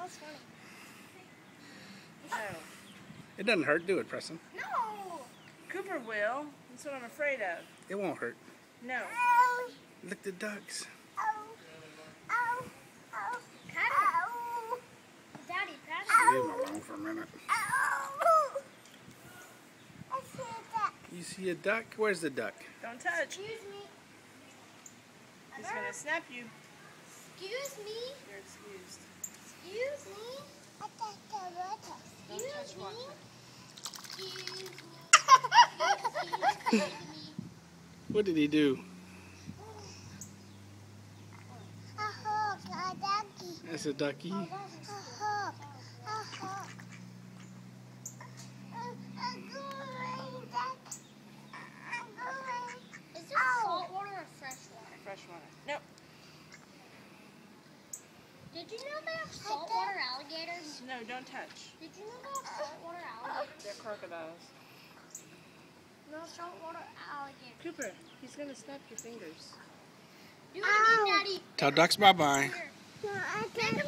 That was funny. No. It doesn't hurt, do it, Preston. No. Cooper will. That's what I'm afraid of. It won't hurt. No. Look at the ducks. Daddy, pat Leave them alone for a minute. I see a duck. You see a duck? Where's the duck? Don't touch. Excuse me. He's going to snap you. Excuse me. You're excused. Excuse me. Don't touch water. Excuse me. What did he do? A hawk, a ducky. That's a ducky. A hawk, a hawk. A green duck. A green. Is this salt water or fresh water? Fresh water. Nope. Did you know they have saltwater alligators? No, don't touch. Did you know they have saltwater alligators? They're crocodiles. No saltwater alligators. Cooper, he's going to snap your fingers. Do it again, Daddy. Tell ducks bye-bye. No, I can't.